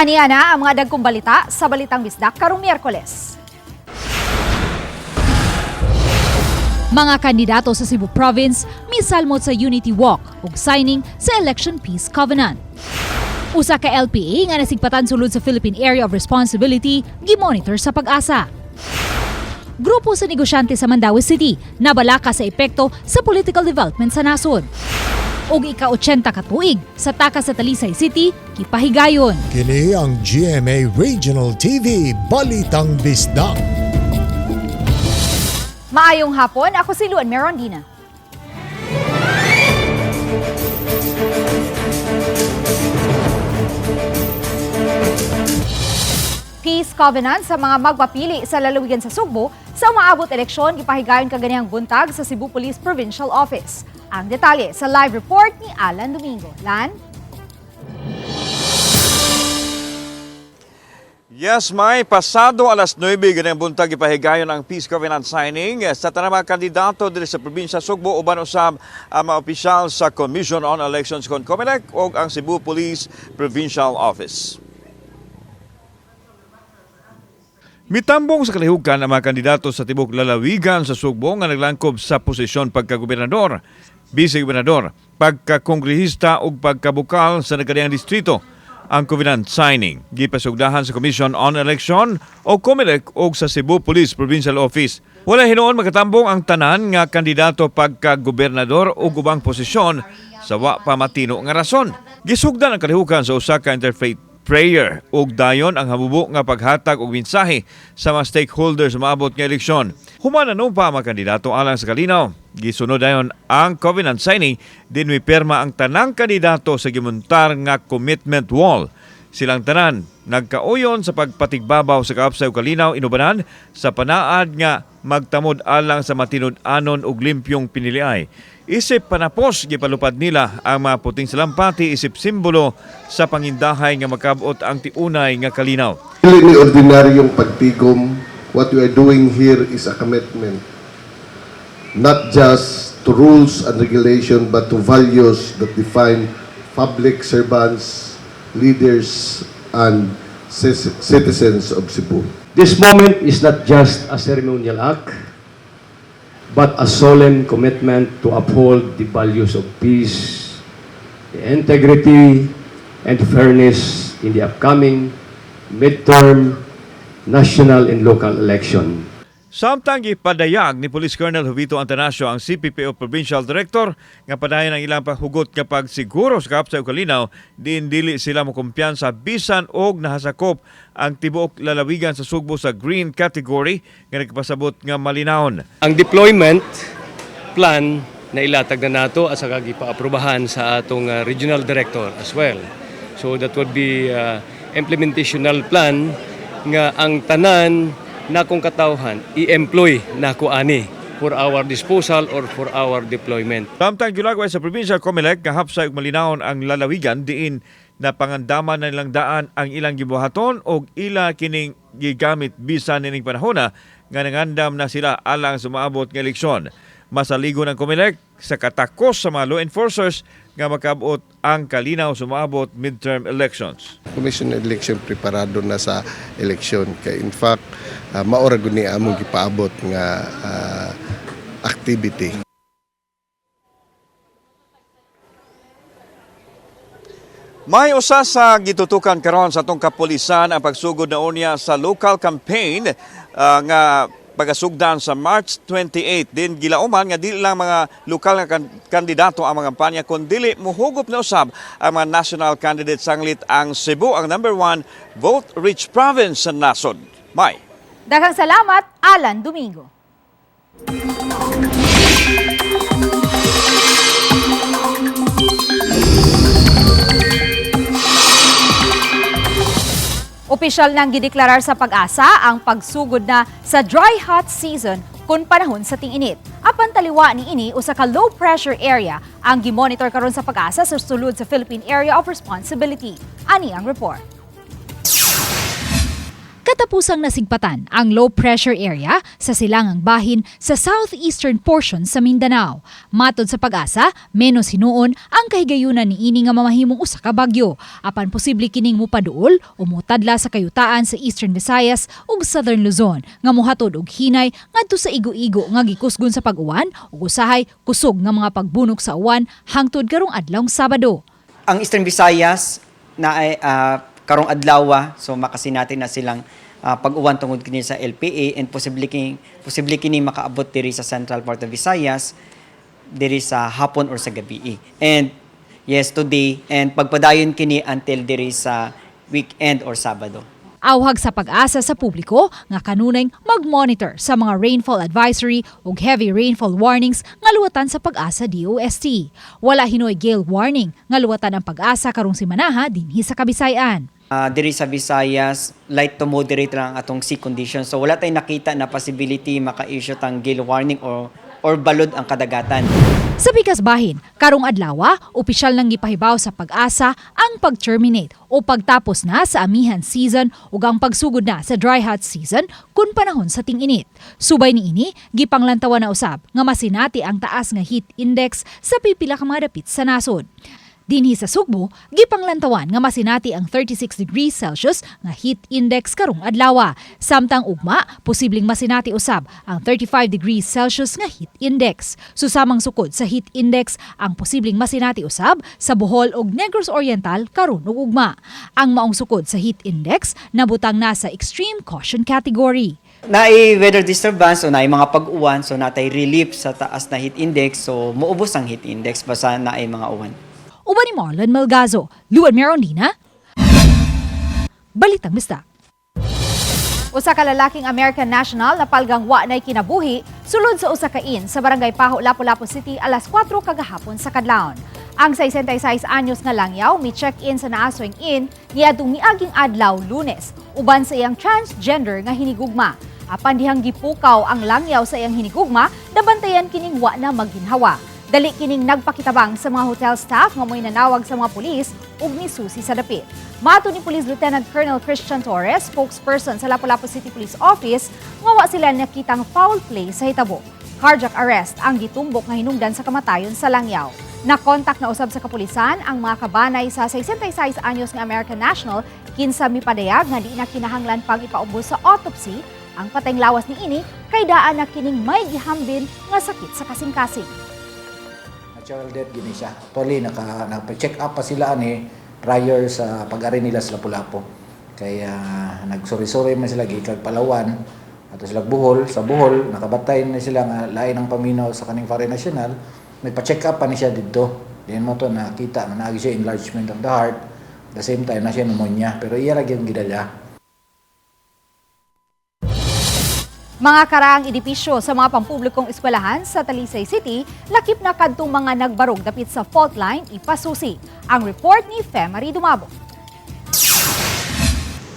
Aniya na ang mga dagkong balita sa Balitang Bisdak karong Miyerkules. Mga kandidato sa Cebu Province misalmot sa Unity Walk ug signing sa Election Peace Covenant. Usa ka LPA nga nasigpatan sulod sa Philippine Area of Responsibility gimonitor sa Pag-asa. Grupo sa negosyante sa Mandaue City nabalaka sa epekto sa political development sa nasod. Og ika-80 ka tuig sa taka sa Talisay City, kipahigayon. Kini ang GMA Regional TV Balitang Bisdak. Maayong hapon, ako si Luan Merondina. Peace Covenant sa mga magpapili sa lalawigan sa Sugbo sa umaabot eleksyon ipahigayon kaganihang buntag sa Cebu Police Provincial Office. Ang detalye sa live report ni Alan Domingo. Lan? Yes, May. Pasado alas 9 ganang buntag ipahigayon ang Peace Covenant signing sa tanang mga kandidato diri sa probinsya Sugbo uban usab ang mga opisyal sa Commission on Elections COMELEC ug ang Cebu Police Provincial Office. Mitambong sa kalihukan ang mga kandidato sa tibok lalawigan sa Sugbo nga naglangkob sa posisyon pagkagobernador, vice-gobernador, pagkakongrehista ug pagkabukal sa nagkadiyang distrito. Ang covenant signing gipasugdahan sa Commission on Election o COMELEC ug sa Cebu Police Provincial Office. Wala hinuon makatambong ang tanan nga kandidato pagka-gobernador ug ubang posisyon sa wa pa matino nga rason. Gisugdan ang kalihukan sa usa ka interfaith prayer ug dayon ang habubo nga paghatag og mensahe sa mga stakeholders sa maabot nga eleksyon. Human pa mga kandidato alang sa kalinaw. Gisunod dayon ang covenant signing din mipirma ang tanang kandidato sa gimuntar nga commitment wall. Silang tanan nagkauyon sa pagpatigbabaw sa kaapsay ug kalinaw inubanan sa panaad nga magtamod alang sa matinud-anon ug limpyong piniliay. Isip panapos gipalupad nila ang mga puting salampati isip simbolo sa pangindahay nga makabot ang tiunay nga kalinaw. Dili ni ordinaryong pagtigom, what we are doing here is a commitment not just to rules and regulation but to values that define public servants, leaders and citizens of Cebu. This moment is not just a ceremonial act, but a solemn commitment to uphold the values of peace, the integrity, and fairness in the upcoming midterm, national, and local election. Samtang gipadayag ni Police Colonel Jovito Antanasio ang CPPO Provincial Director nga padayon ang ilang paghugot nga pagsiguro sa kaapsay ug kalinaw diin dili sila mokumpiyansa bisan og nahasakop ang tibuok lalawigan sa Sugbo sa green category nga nagpasabot nga malinawon. Ang deployment plan na ilatag na nato at saka gipaaprubahan sa atong regional director as well. So that would be implementational plan nga ang tanan na kung katawhan i-employ na ko ani for our disposal or for our deployment. Samtang gilagway sa Provincial COMELEC nga hapsay ug malinawon ang lalawigan diin na pangandaman na nilang daan ang ilang gibuhaton og ila kining gigamit bisan nining panahona nga nangandam na sila alang sumaabot nga eleksyon. Masaligo ng COMELEC sa katakos sa mga law enforcers nga makabot ang kalinaw sumaabot midterm elections. Commission on Election preparado na sa eleksyon kay in fact maora gud ni among gipaabot nga activity. May usa sa gitutukan karon sa atong kapulisan ang pagsugod na unya sa local campaign nga pagasugdan sa March 28. Din gilauman nga dili lang mga lokal nga kandidato ang mga kampanya kun dili muhugop na usab ang mga national candidate sanglit ang Cebu ang number 1 vote-rich province sa nasod. May. Daghang salamat, Alan Domingo. Opisyal nang gideklarar sa Pag-asa ang pagsugod na sa dry hot season kung panahon sa ting-init. Apan taliwa ni ini usa ka low pressure area ang gimonitor karon sa Pag-asa sa sulod sa Philippine Area of Responsibility. Ani ang report. Katapusang nasigpatan ang low pressure area sa silangang bahin sa southeastern portion sa Mindanao. Matod sa Pag-asa, menos hinuon ang kahigayunan ni ini nga mamahimong usa ka bagyo. Apan posible kining mopaduol o motadla sa kayutaan sa Eastern Visayas ug Southern Luzon nga mohatod og hinay ngadto sa igo-igo nga gikusgon sa pag-uwan ug usahay kusog nga mga pagbunok sa uwan hangtod karong adlawng Sabado. Ang Eastern Visayas na ay karong adlaw, so makasinati na silang pag-uwan tungod kini sa LPA and posible kini makaabot diri sa Central part of Visayas diri sa hapon or sa gabi. And yes, today and pagpadayon kini until diri sa weekend or Sabado. Awhag sa Pag-asa sa publiko nga kanunay mag-monitor sa mga rainfall advisory ug heavy rainfall warnings nga luwatan sa Pag-asa DOST. Wala hinoy gale warning nga luwatan ang Pag-asa karong simanaha dinhi sa Kabisayan. Diri sa Visayas, light to moderate lang atong sea conditions. So wala tayong nakita na possibility maka-issue tang gale warning or balod ang kadagatan. Sa bigas bahin, karong adlaw, opisyal nang gipahibaw sa Pag-asa ang pag-terminate o pagtapos na sa amihan season ug ang pagsugod na sa dry hot season kun panahon sa ting-init. Subay niini, gipanglantawan na usab nga masinati ang taas nga heat index sa pipila ka mga dapit sa nasod. Dinhi sa Sugbo, gipanglantawan nga masinati ang 36 degrees Celsius nga heat index karong adlaw. Samtang ugma, posibleng masinati usab ang 35 degrees Celsius nga heat index. Susamang sukod sa heat index, ang posibleng masinati usab sa Bohol ug Negros Oriental karon ug ugma. Ang maong sukod sa heat index nabutang na sa extreme caution category. Naay weather disturbance o naay mga pag-uwan, so natay relief sa taas na heat index, so muubos ang heat index basta naay mga uwan. Uban ni Marlon Malgazo, Luan Merondina, Balitang Bista. Usa ka lalaking American national na palgang wa nay kinabuhi sulod sa usa ka inn sa barangay Paho, Lapu-Lapu City alas 4 kagahapon sa kadlawon. Ang 66 anyos nga langyaw mi-check-in sa naasoing inn niadtong miaging adlaw Lunes uban sa iyang transgender nga hinigugma. Apan dihang gipukaw ang langyaw sa iyang hinigugma, nabantayan kining wa na magginhawa. Dali kining nagpakitabang sa mga hotel staff nga mo'y nanawag sa mga pulis ug nisusi sa dapit. Mato ni Police Lieutenant Colonel Christian Torres, spokesperson sa Lapu-Lapu City Police Office, nga wa sila nakitang foul play sa hitabo. Cardiac arrest ang gitumbok nga hinungdan sa kamatayon sa langyaw. Nakontak na usab sa kapulisan ang mga kabanay sa 66 anyos nga American national kinsa mipadayag nga di na kinahanglan pang ipaubos sa autopsy ang patayng lawas ni ini kay daan na kining may gihambin nga sakit sa kasing-kasing. Natural death gini siya. Actually, nagpa-check up pa sila prior sa pag-ari nila sa Lapu-Lapu. Kaya nagsuri-suri man sila gikag Palawan at sila Bohol. Sa Bohol, nakabatay na sila nga lain ng paminaw sa kaning Pare National. Nagpa-check up pa ni siya dito. Diyan mo to nakita na naagi siya enlargement of the heart. At the same time na siya pneumonia. Pero iya lagi yung gidala. Mga karaang edipisyo sa mga pampublikong eskwelahan sa Talisay City, lakip na kadtong mga nagbarog dapit sa fault line ipasusi. Ang report ni Femari Dumabo.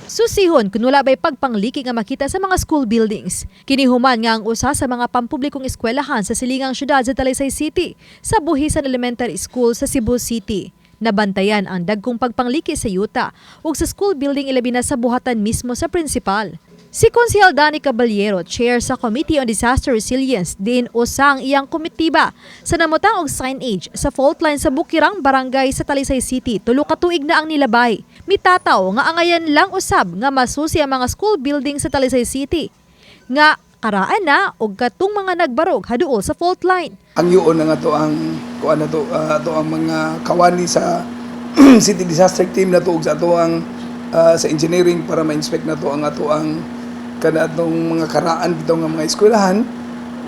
Susihon kung wala ba'y pagpangliki nga makita sa mga school buildings. Kinihuman nga ang usa sa mga pampublikong eskwelahan sa silingang syudad sa Talisay City sa Buhisan Elementary School sa Cebu City. Nabantayan ang dagkong pagpangliki sa yuta ug sa school building ilabi na sa buhatan mismo sa principal. Si Konsehal Danny Caballero, chair sa Committee on Disaster Resilience, din usang iyang komitiba sa namutang og signage sa fault line sa Bukirang Barangay sa Talisay City. Tulo ka tuig na ang nilabay. Mitataw nga angayan lang usab nga masusi ang mga school building sa Talisay City. Nga karaan na og katong mga nagbarog haduol sa fault line. Ang yuon na nga to ang kuan na to ang mga kawani sa city disaster team na to ug sa ato ang sa engineering para ma-inspect na to ang ato ang kanatong mga karaan bitaw nga mga eskwelahan.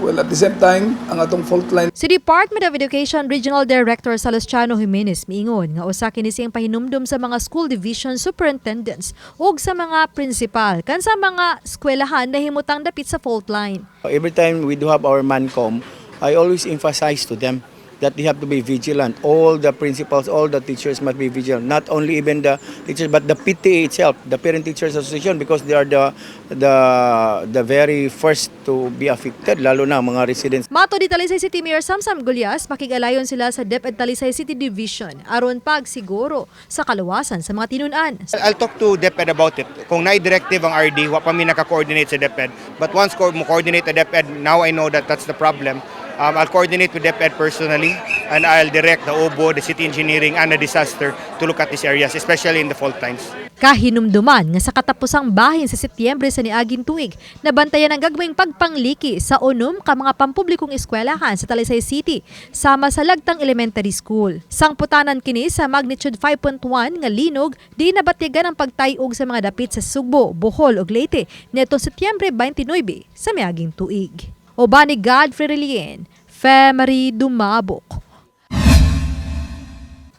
Well, at the same time, ang atong fault line. Si Department of Education Regional Director Salustiano Jimenez miingon nga usa kini siyang pahinumdum sa mga school division superintendents ug sa mga principal kan sa mga eskwelahan na himutang dapit sa fault line. Every time we do have our MANCOM, I always emphasize to them that they have to be vigilant. All the principals, all the teachers must be vigilant. Not only even the teachers, but the PTA itself, the Parent Teachers Association, because they are the very first to be affected, lalo na mga residents. Mato di Talisay City Mayor Samsam Gulyas, makigalayon sila sa DepEd Talisay City Division aron pagsiguro sa kaluwasan sa mga tinunan. I'll talk to DepEd about it. Kung na-directive ang RD, wa pa mi naka-coordinate sa DepEd. But once mo coordinate sa DepEd, now I know that that's the problem. I'll coordinate with DepEd personally, and I'll direct the OBO, the City Engineering, and the Disaster to look at these areas, especially in the fault times. Kahinumduman nga sa katapusang bahin sa Setyembre sa niaging tuig, nabantayan ang gagawing pagpangliki sa unom ka mga pampublikong eskwelahan sa Talisay City, sama sa Lagtang Elementary School. Sangputanan kini sa magnitude 5.1 nga linog, di nabatyagan ang pagtayog sa mga dapit sa Sugbo, Bohol ug Leyte nitong Setyembre 29 sa miaging tuig. Obani Godfrey Relien, Femery Dumabok.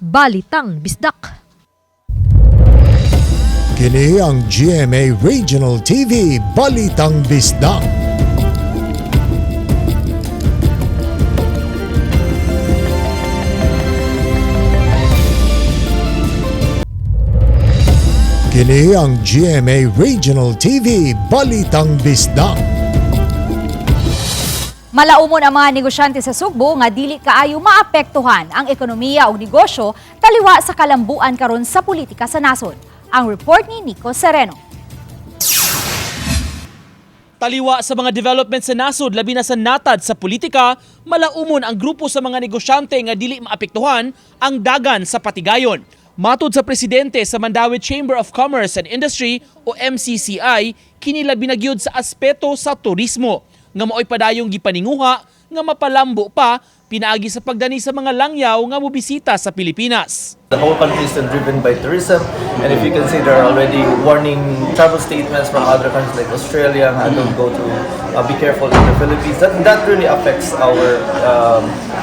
Balitang Bisdak. Kini ang GMA Regional TV Balitang Bisdak. Kini ang GMA Regional TV Balitang Bisdak. Malaumon ang mga negosyante sa Sugbo nga dili kaayo maapektuhan ang ekonomiya ug negosyo taliwa sa kalambuan karon sa politika sa nasod. Ang report ni Nico Sereno. Taliwa sa mga development sa nasod labi na sa natad sa politika, malaumon ang grupo sa mga negosyante nga dili maapektuhan ang dagan sa patigayon. Matud sa presidente sa Mandaue Chamber of Commerce and Industry o MCCI, kini labi na gyud sa aspeto sa turismo nga maoy padayong gipaninguha nga mapalambo pa pinaagi sa pagdani sa mga langyaw nga mobisita sa Pilipinas. The whole country is still driven by tourism, and if you can see, there are already warning travel statements from other countries like Australia, don't go to be careful in the Philippines. That really affects our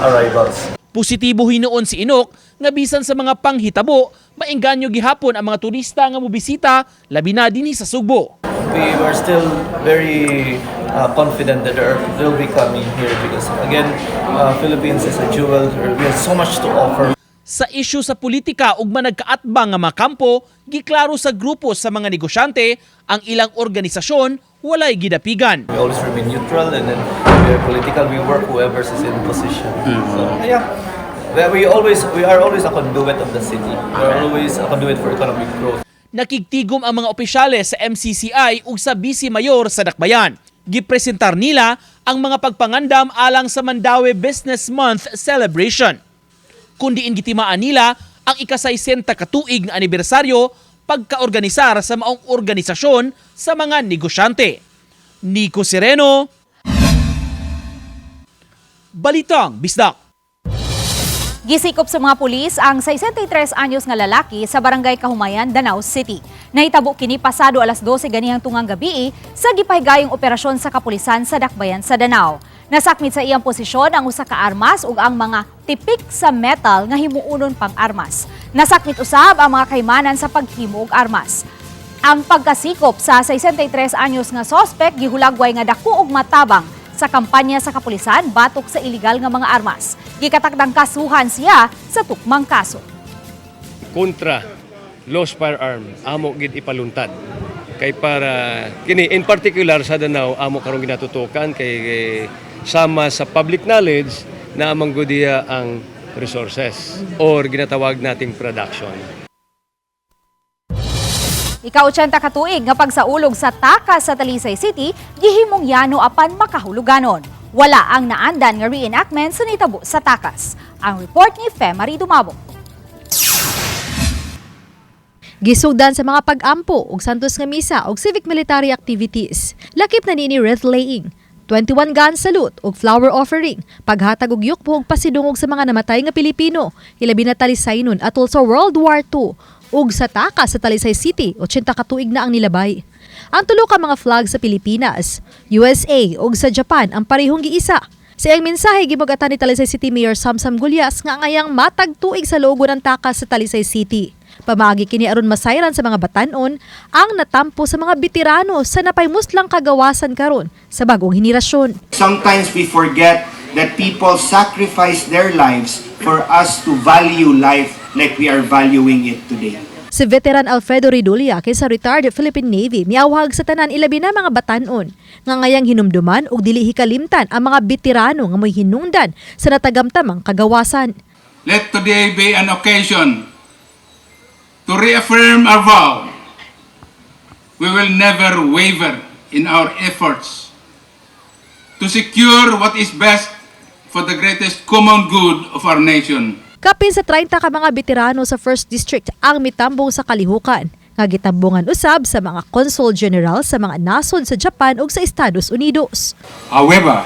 arrivals. Positibo hinuon si Inok nga bisan sa mga panghitabo, maengganyo gihapon ang mga turista nga mobisita labi na dinhi sa Sugbo. We were still very confident that there will be coming here because again, Philippines is a jewel. We have so much to offer. Sa isyu sa politika ug managkaatbang nga makampo, giklaro sa grupo sa mga negosyante ang ilang organisasyon walay gidapigan. We always remain neutral, and then we are political. We work whoever is in position. So yeah, we are always a conduit of the city. We are always a conduit for economic growth. Nakigtigom ang mga opisyales sa MCCI ug sa Vice Mayor sa Dakbayan. Gipresentar nila ang mga pagpangandam alang sa Mandaue Business Month celebration. Kundi gitimaan nila ang ika-60 katuig na anibersaryo pagkaorganisar sa maong organisasyon sa mga negosyante. Nico Sereno, Balitang Bisdak. Gisikop sa mga pulis ang 63 anyos nga lalaki sa barangay Kahumayan, Danau City. Nahitabo kini pasado alas 12 ganihang tungang gabi sa gipahigayong operasyon sa kapulisan sa Dakbayan sa Danau. Nasakmit sa iyang posisyon ang usa ka armas ug ang mga tipik sa metal nga himuunon pang armas. Nasakmit usab ang mga kaymanan sa paghimo og armas. Ang pagkasikop sa 63 anyos nga sospek gihulagway nga dako og matabang sa kampanya sa kapulisan batok sa iligal nga mga armas. Gikatakdang kasuhan siya sa tukmang kaso. Kontra lost firearm, amo gid ipaluntad. Kay para kini in particular sa Danau amo karong ginatutukan kay sama sa public knowledge na amang gudiya ang resources or ginatawag nating production. Ika-80 katuig nga pagsaulog sa takas sa Talisay City, gihimong yano apan makahuluganon. Wala ang naandan nga reenactment sa nitabo sa takas. Ang report ni Femery Dumabok. Gisugdan sa mga pag-ampo og santos nga misa og civic military activities. Lakip na nini wreath laying, 21 gun salute ug flower offering, paghatag og yukpo ug pasidungog sa mga namatay nga Pilipino, hilabi na Talisaynon atol sa World War II. Ug sa takas sa Talisay City, 80 katuig na ang nilabay. Ang tulo ka mga flag sa Pilipinas, USA ug sa Japan ang parehong giisa. Sa iyang mensahe gibug-atan ni Talisay City Mayor Samsam Gulyas nga ngayang matag tuig sa logo ng takas sa Talisay City. Pamaagi kini aron masayran sa mga batan-on ang natampo sa mga veterano sa napaymuslang kagawasan karon sa bagong henerasyon. Sometimes we forget that people sacrifice their lives for us to value life like we are valuing it today. Si Veteran Alfredo Ridulia kaysa retired Philippine Navy miawhag sa tanan ilabi na mga batanon nga ngayang hinumduman ug dili hikalimtan ang mga veterano nga moy hinungdan sa natagamtamang kagawasan. Let today be an occasion to reaffirm our vow. We will never waver in our efforts to secure what is best for the greatest common good of our nation. Kapin sa 30 ka mga veterano sa 1st District ang mitambong sa kalihukan, nga gitambungan usab sa mga Consul General sa mga nasod sa Japan ug sa Estados Unidos. However,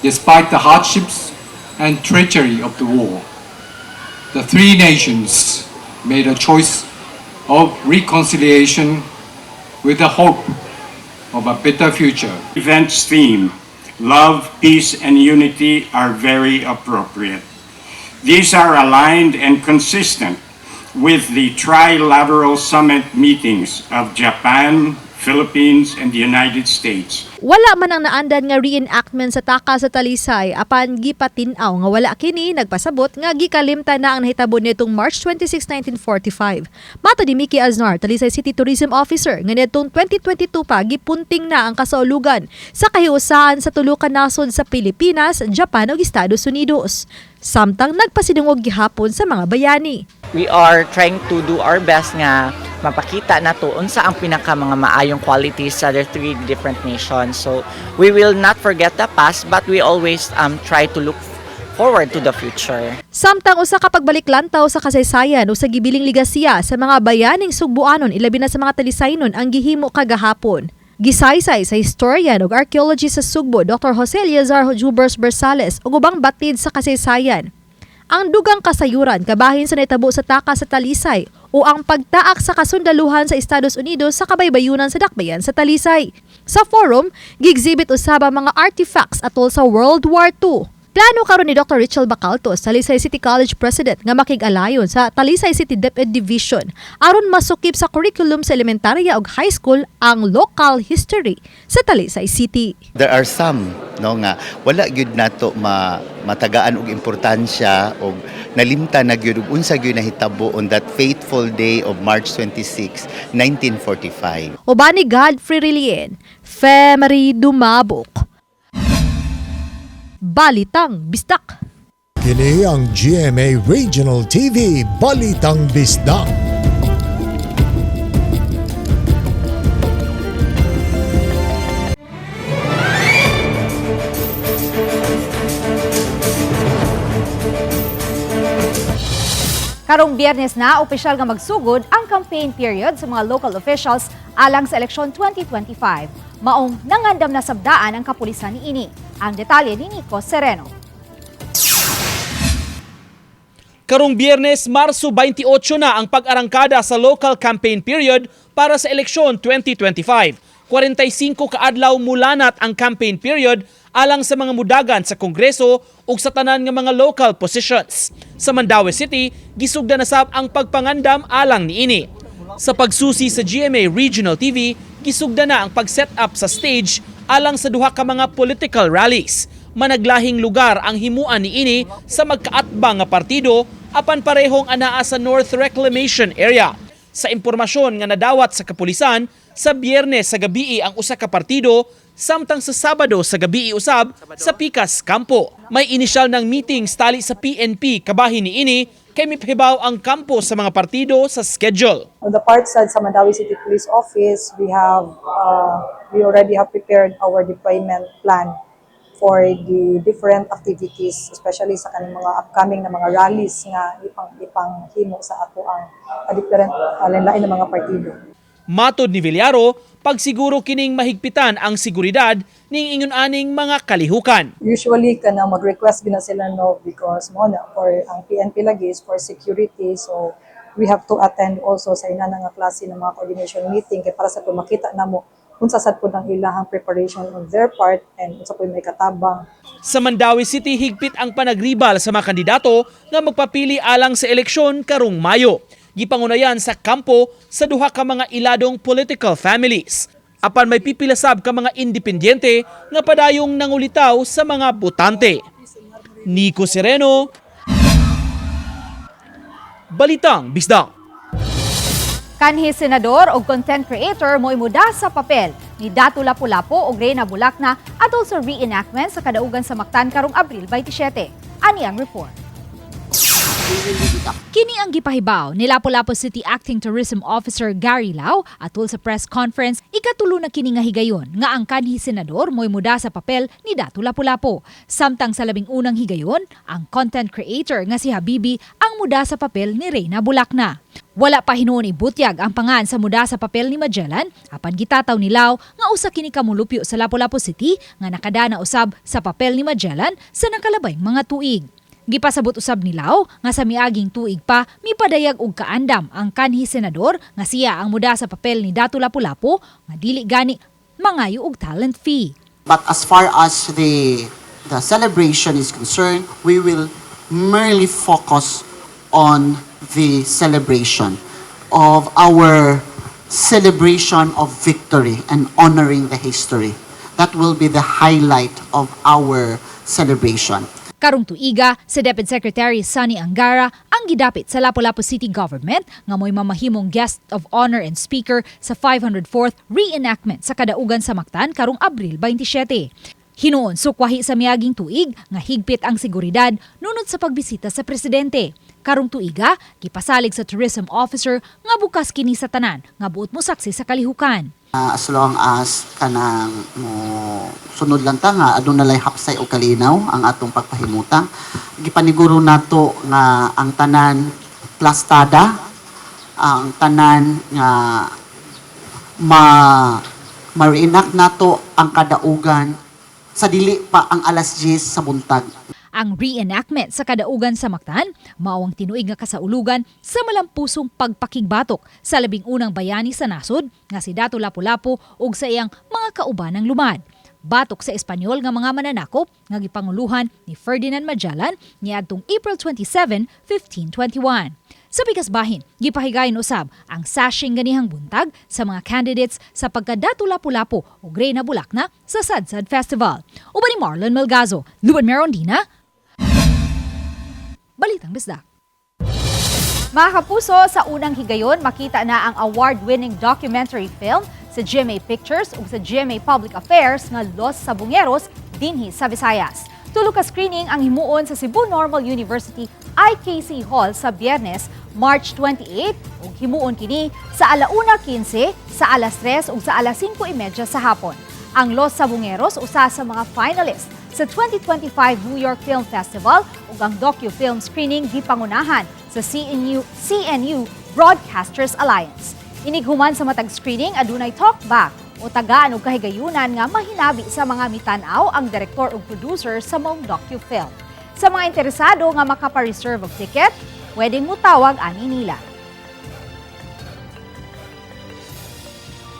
despite the hardships and treachery of the war, the three nations made a choice of reconciliation with the hope of a better future. Event's theme, love, peace, and unity, are very appropriate. These are aligned and consistent with the trilateral summit meetings of Japan, Philippines, and the United States. Wala man ang naandan nga reenactment sa taka sa Talisay apan gipatin-aw nga wala kini nagpasabot nga gikalimtan na ang nahitabo nitong March 26, 1945. Mato ni Mickey Aznar, Talisay City Tourism Officer, nga nitong 2022 pa gipunting na ang kasaulugan sa kahiusahan sa tulo ka nasod sa Pilipinas, Japan ug Estados Unidos. Samtang nagpasidungog gihapon sa mga bayani. We are trying to do our best nga mapakita nato unsa ang pinaka mga maayong qualities sa the three different nations. So we will not forget the past but we always try to look forward to the future. Samtang usa ka pagbalik-lantaw sa kasaysayan o sa gibiling ligasiya sa mga bayaning Sugbuanon ilabi na sa mga Talisaynon ang gihimo kagahapon. Gisaysay sa historian ug archaeologist sa Sugbo Dr. Jose Eliazar Jubers Bersales ug ubang batid sa kasaysayan. Ang dugang kasayuran kabahin sa naitabo sa taka sa Talisay o ang pagtaak sa kasundaluhan sa Estados Unidos sa kabaybayunan sa dakbayan sa Talisay. Sa forum, gi-exhibit usab ang mga artifacts atol sa World War II. Plano karon ni Dr. Richel Bacaltos, Talisay City College President, nga makig-alayon sa Talisay City DepEd Division aron masukip sa curriculum sa elementarya ug high school ang local history sa Talisay City. There are some nga wala gyud nato matagaan og importansya og nalimtan na gyud unsa gyud nahitabo on that fateful day of March 26, 1945. Ubani Godfrey Rilien, Femery Dumabok. Balitang Bisdak. Kini ang GMA Regional TV Balitang Bisdak. Karong Biyernes na, opisyal nga magsugod ang campaign period sa mga local officials alang sa eleksyon 2025. Maong nangandam na sabdaan ang kapulisan ni ini. Ang detalye ni Nico Sereno. Karong Biyernes, Marso 28 na ang pag-arangkada sa local campaign period para sa eleksyon 2025. 45 kaadlaw mulanat ang campaign period alang sa mga mudagan sa Kongreso ug sa tanan nga mga local positions. Sa Mandaue City, gisugda na sab ang pagpangandam alang niini. Sa pagsusi sa GMA Regional TV, gisugda na ang pag-set up sa stage alang sa duha ka mga political rallies. Managlahing lugar ang himuan niini sa magkaatbang nga partido apan parehong anaa sa North Reclamation Area. Sa impormasyon nga nadawat sa kapulisan, sa Biyernes sa gabii ang usa ka partido, samtang sa Sabado sa gabii usab sa Picas Campo. May inisyal ng meetings tali sa PNP kabahin niini kay mipahibaw ang kampo sa mga partido sa schedule. On the part side sa Mandaue City Police Office, we already have prepared our deployment plan for the different activities, especially sa kanang mga upcoming na mga rallies nga ipanghimo sa ato ang different lain-lain na mga partido. Matod ni Villaro, pagsiguro kining mahigpitan ang seguridad ning ingon aning mga kalihukan. Usually kana mag-request gina sila no because mo na for ang PNP lagi is for security, so we have to attend also sa ina nga klase ng mga coordination meeting kay para sa makita namo unsa sad pud ang ilahang preparation on their part and unsa pud may katabang. Sa Mandaue City, higpit ang panagribal sa mga kandidato nga magpapili alang sa eleksyon karong Mayo. Gipangunayan sa kampo sa duha ka mga iladong political families. apan may pipilasab ka mga independyente nga padayong nangulitaw sa mga botante. Nico Sereno, Balitang Bisdak. Kanhi senador o content creator mo imuda sa papel ni Dato Lapu-Lapu o Reyna Bulacna atol sa reenactment sa kadaugan sa Mactan karong Abril 27. Ani ang report. Kini ang gipahibaw ni Lapu-Lapu City Acting Tourism Officer Gary Lau atol sa press conference ikatulo na kini nga higayon nga ang kanhi senador mo'y muda sa papel ni Dato Lapu-Lapu. Samtang sa labing unang higayon, ang content creator nga si Habibi ang muda sa papel ni Reyna Bulacna. Wala pa hinuon ibutyag ang pangan sa muda sa papel ni Magellan, apan gitataw ni Lau nga usa kini kamulupyo sa Lapu-Lapu City nga nakadana usab sa papel ni Magellan sa nakalabayng mga tuig. Gipasabot usab ni Lau nga sa miaging tuig pa mipadayag og kaandam ang kanhi senador nga siya ang muda sa papel ni Dato Lapu-Lapu nga dili gani mangayo og talent fee. But as far as the celebration is concerned, we will merely focus on the celebration of our celebration of victory and honoring the history. That will be the highlight of our celebration. Karong tuiga, si Deputy Secretary Sunny Angara ang gidapit sa Lapu-Lapu City Government nga mo'y mamahimong guest of honor and speaker sa 504th reenactment sa kadaugan sa Mactan karong Abril 27. Hinuon sukwahi sa miaging tuig nga higpit ang seguridad nunod sa pagbisita sa presidente. Karong tuiga, gipasalig sa tourism officer nga bukas kini sa tanan nga buot mo saksi sa kalihukan. As long as kanang sunod lang ta nga aduna lay hapsay o kalinaw ang atong pagpahimutang, gipaniguro nato nga ang tanan plastada, ang tanan nga ma-reenact nato ang kadaugan sa dili pa ang alas 10 sa buntag. Ang reenactment sa kadaugan sa Mactan, maawang tinuig nga kasaulugan sa malampusong pagpakigbatok sa labing unang bayani sa nasod nga si Dato Lapu-Lapu ug sa iyang mga kaubanang lumad. Batok sa Espanyol nga mga mananakop nga gipanguluhan ni Ferdinand Magellan niadtong April 27, 1521. Sa bigas bahin, gipahigayon usab ang sashing ganihang buntag sa mga candidates sa pagka-Dato Lapu-Lapu o Reyna Bulacna sa Sadsad Festival. Uban ni Marlon Melgazo, Luan Merondina, Balitang Bisdak. Mga kapuso, sa unang higayon, makita na ang award-winning documentary film sa GMA Pictures ug sa GMA Public Affairs nga Los Sabongeros dinhi sa Visayas. Tulo ka screening ang himuon sa Cebu Normal University IKC Hall sa Biyernes, March 28 ug himuon kini sa 1:15, sa 3:00 ug sa 5:30 sa hapon. Ang Los Sabongeros usa sa mga finalists sa 2025 New York Film Festival ug ang docu-film screening gipangunahan sa CNU Broadcasters Alliance. Inighuman sa matag screening adunay talkback o tagaan og kahigayunan nga mahinabi sa mga mitanaw ang direktor ug producer sa mong docu-film. Sa mga interesado nga makapa-reserve og ticket, pwedeng mutawag ani nila.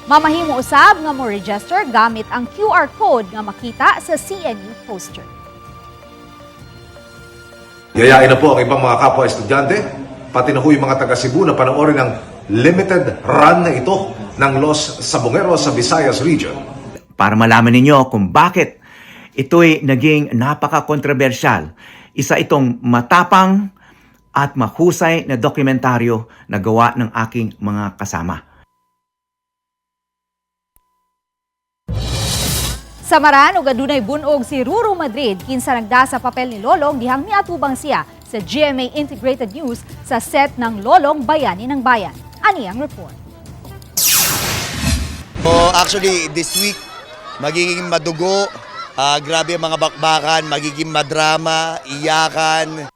Mamahimo usab nga mo register gamit ang QR code nga makita sa CNU poster. Yayain na po ang ibang mga kapwa estudyante, pati na yung mga taga Cebu na panoorin ang limited run na ito ng Los Sabongeros sa Visayas Region. Para malaman ninyo kung bakit ito'y naging napaka-kontrobersyal, isa itong matapang at mahusay na dokumentaryo na gawa ng aking mga kasama. Samaran ug adunay bunog si Ruru Madrid kinsa nagda sa papel ni Lolong dihang miatubang siya sa GMA Integrated News sa set ng Lolong Bayani ng Bayan. Ani ang report. Actually, this week magiging madugo, grabe ang mga bakbakan, magiging madrama, iyakan.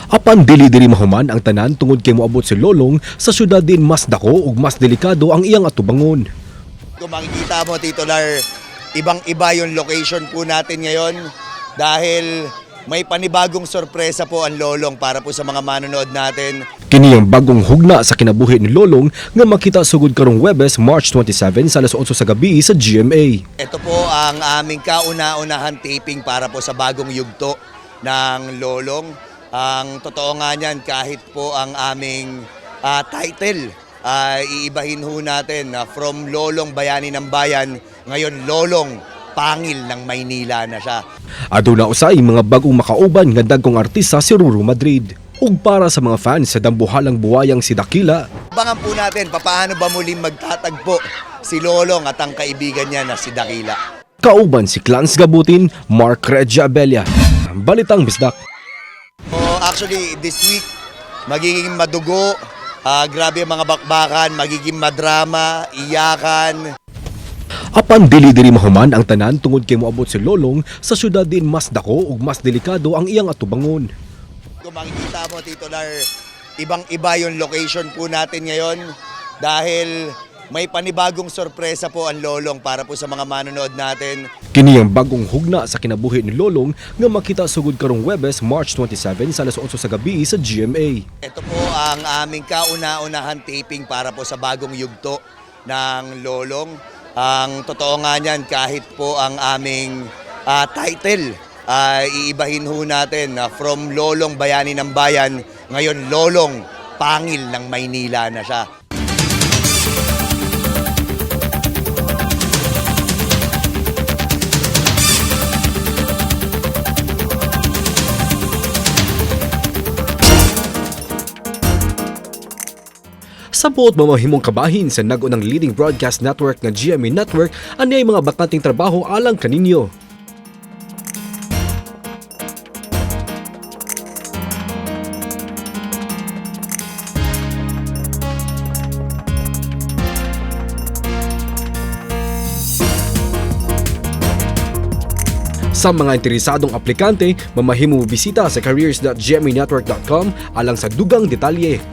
Apan dili-dili mahuman ang tanan tungod kay moabot si Lolong sa syudad din mas dako ug mas delikado ang iyang atubangon. Kung makikita mo, titular, ibang-iba yung location po natin ngayon dahil may panibagong sorpresa po ang Lolong para po sa mga manonood natin. Kini ang bagong hugna sa kinabuhi ni Lolong nga makita sugod karong Huwebes, March 27 sa alas 8 sa gabi sa GMA. Ito po ang aming kauna-unahan taping para po sa bagong yugto ng Lolong. Ang totoo nga niyan, kahit po ang aming title iibahin ho natin na from Lolong Bayani ng Bayan, ngayon Lolong Pangil ng Maynila na siya. Aduna usay mga bagong makauban nga dagkong artista si Ruru Madrid. Ug para sa mga fans sa dambuhalang buwayang si Dakila, Abangan po natin paano ba muling magtatagpo si Lolong at ang kaibigan niya na si Dakila. kauban si Clans Gabutin, Mark Regia Abella. Balitang Bisdak. Actually, this week, magiging madugo, grabe ang mga bakbakan, magiging madrama, iyakan. Apan dili-diri mahuman ang tanan tungod kay moabot si Lolong sa syudad din mas dako ug mas delikado ang iyang atubangon. Kung makikita mo, Titular, ibang-iba yung location po natin ngayon dahil may panibagong sorpresa po ang Lolong para po sa mga manonood natin. Kini ang bagong hugna sa kinabuhi ni Lolong nga makita sugod karong Huwebes, March 27 sa alas 8 sa gabi sa GMA. Ito po ang aming kauna-unahan taping para po sa bagong yugto ng Lolong. Ang totoo nga niyan, kahit po ang aming title, iibahin ho natin na from Lolong Bayani ng Bayan, ngayon Lolong Pangil ng Maynila na siya. Sa buot mamahimong kabahin sa nagunang leading broadcast network nga GMA Network, anay mga bakanting trabaho alang kaninyo. Sa mga interesadong aplikante, mamahimo bisita sa careers.gmanetwork.com alang sa dugang detalye.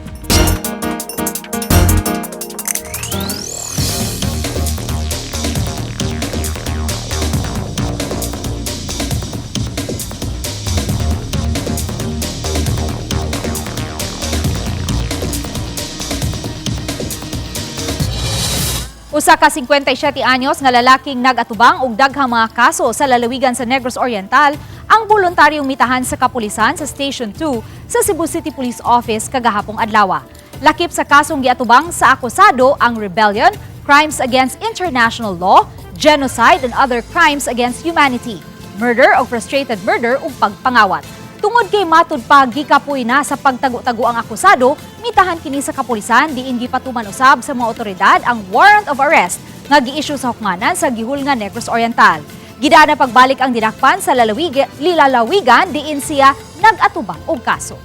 Usa ka 57 anyos nga lalaking nag-atubang og daghang mga kaso sa lalawigan sa Negros Oriental ang voluntaryong mitahan sa kapulisan sa Station 2 sa Cebu City Police Office kagahapong adlaw. Lakip sa kasong giatubang sa akusado ang rebellion, crimes against international law, genocide and other crimes against humanity, murder o frustrated murder ug pagpangawat. Tungod kay matud pa gikapoy na sa pagtago-tago ang akusado, mitahan kini sa kapulisan diin gipatuman usab sa mga otoridad ang warrant of arrest nga gi-issue sa hukmanan sa gihulngan Negros Oriental. Gidana pagbalik ang dinakpan sa lalawigan diin siya nag-atubang og kaso.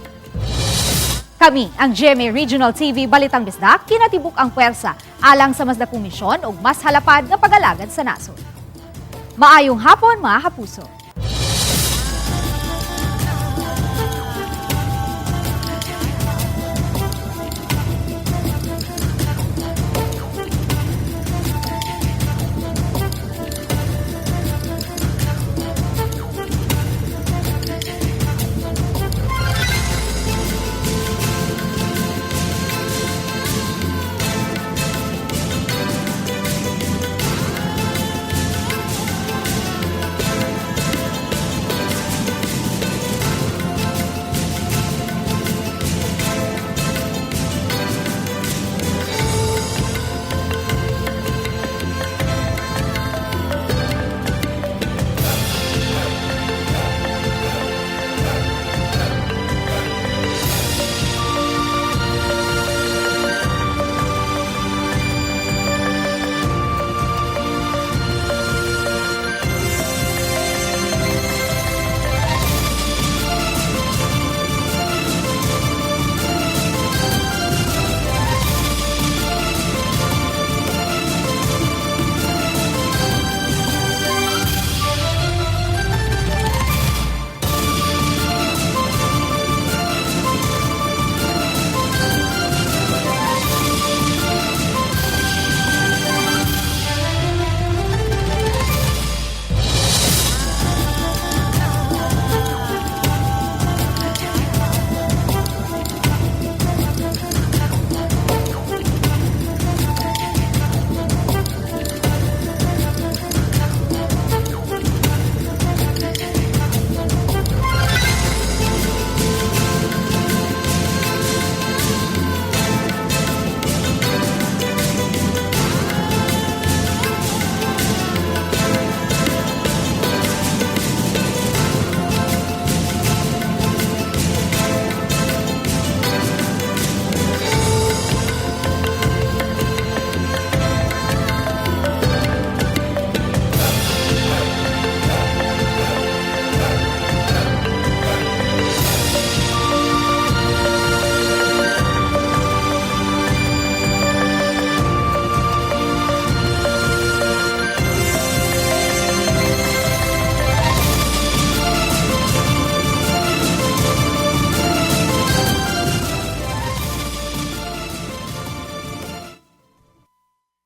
Kami, ang GMA Regional TV Balitang Bisdak, kinatibuk ang puwersa alang sa mas dakong misyon ug mas halapad nga pag-alagad sa nasod. Maayong hapon mga kapuso.